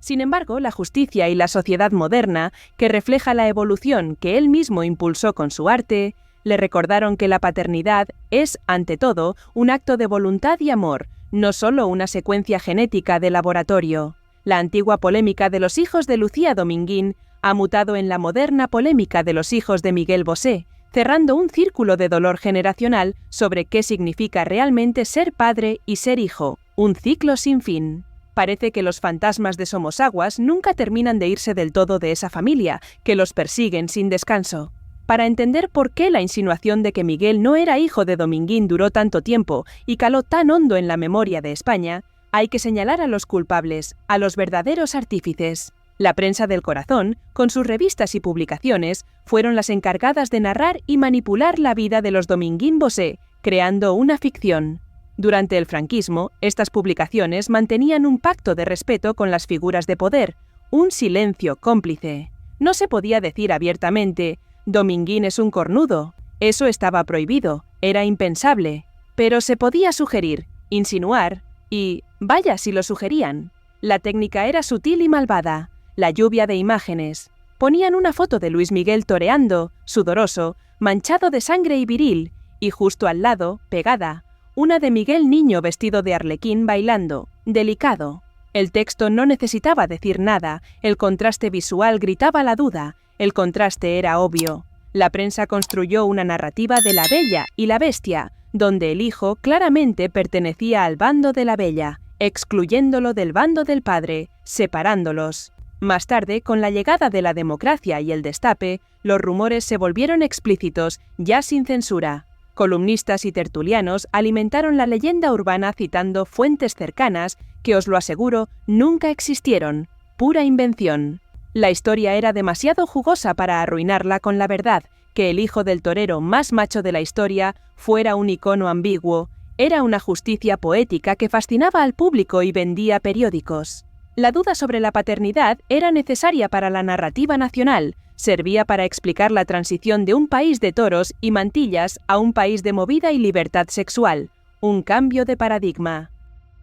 Sin embargo, la justicia y la sociedad moderna, que refleja la evolución que él mismo impulsó con su arte, le recordaron que la paternidad es, ante todo, un acto de voluntad y amor, no solo una secuencia genética de laboratorio. La antigua polémica de los hijos de Lucía Dominguín ha mutado en la moderna polémica de los hijos de Miguel Bosé, cerrando un círculo de dolor generacional sobre qué significa realmente ser padre y ser hijo, un ciclo sin fin. Parece que los fantasmas de Somosaguas nunca terminan de irse del todo de esa familia, que los persiguen sin descanso. Para entender por qué la insinuación de que Miguel no era hijo de Dominguín duró tanto tiempo y caló tan hondo en la memoria de España, hay que señalar a los culpables, a los verdaderos artífices. La prensa del corazón, con sus revistas y publicaciones, fueron las encargadas de narrar y manipular la vida de los Dominguín Bosé, creando una ficción. Durante el franquismo, estas publicaciones mantenían un pacto de respeto con las figuras de poder, un silencio cómplice. No se podía decir abiertamente, Dominguín es un cornudo. Eso estaba prohibido, era impensable. Pero se podía sugerir, insinuar, y, vaya si lo sugerían. La técnica era sutil y malvada. La lluvia de imágenes. Ponían una foto de Luis Miguel toreando, sudoroso, manchado de sangre y viril, y justo al lado, pegada, una de Miguel niño vestido de arlequín bailando, delicado. El texto no necesitaba decir nada, el contraste visual gritaba la duda, el contraste era obvio. La prensa construyó una narrativa de la bella y la bestia, donde el hijo claramente pertenecía al bando de la bella, excluyéndolo del bando del padre, separándolos. Más tarde, con la llegada de la democracia y el destape, los rumores se volvieron explícitos, ya sin censura. Columnistas y tertulianos alimentaron la leyenda urbana citando fuentes cercanas que, os lo aseguro, nunca existieron, pura invención. La historia era demasiado jugosa para arruinarla con la verdad, que el hijo del torero más macho de la historia fuera un icono ambiguo, era una justicia poética que fascinaba al público y vendía periódicos. La duda sobre la paternidad era necesaria para la narrativa nacional, servía para explicar la transición de un país de toros y mantillas a un país de movida y libertad sexual, un cambio de paradigma.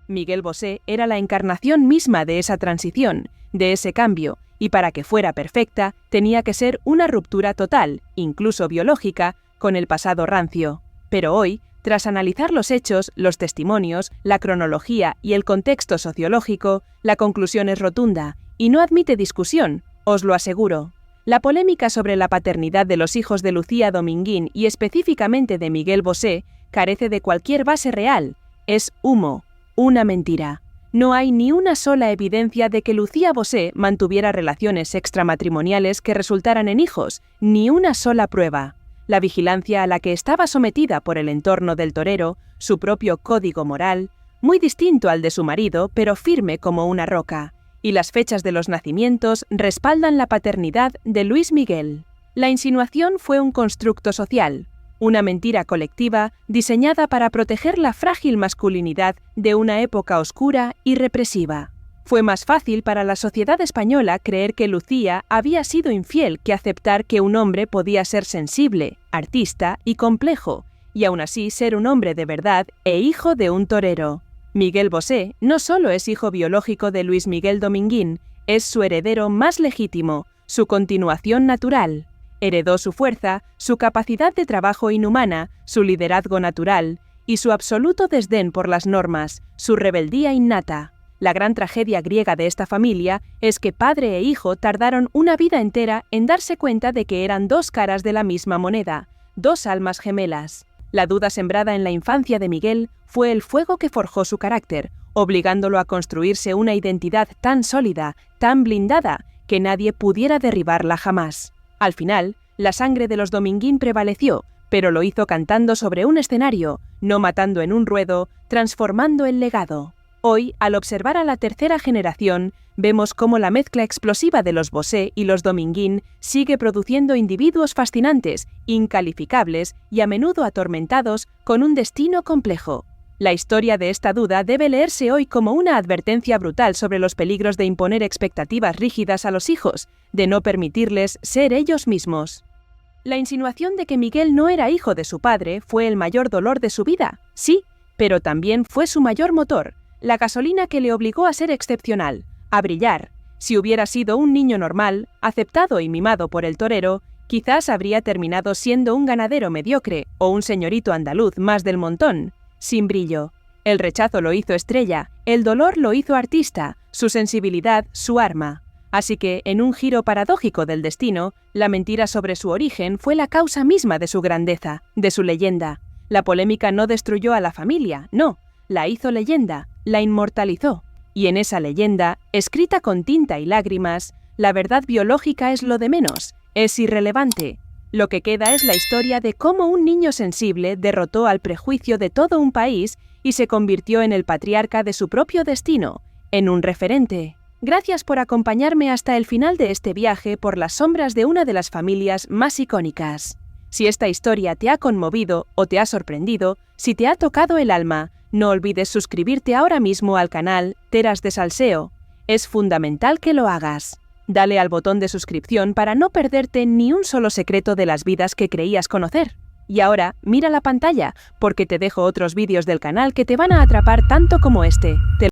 Miguel Bosé era la encarnación misma de esa transición, de ese cambio, y para que fuera perfecta tenía que ser una ruptura total, incluso biológica, con el pasado rancio. Pero hoy, tras analizar los hechos, los testimonios, la cronología y el contexto sociológico, la conclusión es rotunda y no admite discusión, os lo aseguro. La polémica sobre la paternidad de los hijos de Lucía Dominguín y específicamente de Miguel Bosé carece de cualquier base real. Es humo, una mentira. No hay ni una sola evidencia de que Lucía Bosé mantuviera relaciones extramatrimoniales que resultaran en hijos, ni una sola prueba. La vigilancia a la que estaba sometida por el entorno del torero, su propio código moral, muy distinto al de su marido, pero firme como una roca, y las fechas de los nacimientos respaldan la paternidad de Luis Miguel. La insinuación fue un constructo social, una mentira colectiva diseñada para proteger la frágil masculinidad de una época oscura y represiva. Fue más fácil para la sociedad española creer que Lucía había sido infiel que aceptar que un hombre podía ser sensible, artista y complejo, y aún así ser un hombre de verdad e hijo de un torero. Miguel Bosé no solo es hijo biológico de Luis Miguel Dominguín, es su heredero más legítimo, su continuación natural. Heredó su fuerza, su capacidad de trabajo inhumana, su liderazgo natural y su absoluto desdén por las normas, su rebeldía innata. La gran tragedia griega de esta familia es que padre e hijo tardaron una vida entera en darse cuenta de que eran dos caras de la misma moneda, dos almas gemelas. La duda sembrada en la infancia de Miguel fue el fuego que forjó su carácter, obligándolo a construirse una identidad tan sólida, tan blindada, que nadie pudiera derribarla jamás. Al final, la sangre de los Dominguín prevaleció, pero lo hizo cantando sobre un escenario, no matando en un ruedo, transformando el legado. Hoy, al observar a la tercera generación, vemos cómo la mezcla explosiva de los Bosé y los Dominguín sigue produciendo individuos fascinantes, incalificables y a menudo atormentados con un destino complejo. La historia de esta duda debe leerse hoy como una advertencia brutal sobre los peligros de imponer expectativas rígidas a los hijos, de no permitirles ser ellos mismos. La insinuación de que Miguel no era hijo de su padre fue el mayor dolor de su vida, sí, pero también fue su mayor motor, la gasolina que le obligó a ser excepcional, a brillar. Si hubiera sido un niño normal, aceptado y mimado por el torero, quizás habría terminado siendo un ganadero mediocre o un señorito andaluz más del montón, sin brillo. El rechazo lo hizo estrella, el dolor lo hizo artista, su sensibilidad su arma. Así que, en un giro paradójico del destino, la mentira sobre su origen fue la causa misma de su grandeza, de su leyenda. La polémica no destruyó a la familia, no, la hizo leyenda, la inmortalizó. Y en esa leyenda, escrita con tinta y lágrimas, la verdad biológica es lo de menos, es irrelevante. Lo que queda es la historia de cómo un niño sensible derrotó al prejuicio de todo un país y se convirtió en el patriarca de su propio destino, en un referente. Gracias por acompañarme hasta el final de este viaje por las sombras de una de las familias más icónicas. Si esta historia te ha conmovido o te ha sorprendido, si te ha tocado el alma, no olvides suscribirte ahora mismo al canal Teras de Salseo. Es fundamental que lo hagas. Dale al botón de suscripción para no perderte ni un solo secreto de las vidas que creías conocer. Y ahora, mira la pantalla, porque te dejo otros vídeos del canal que te van a atrapar tanto como este.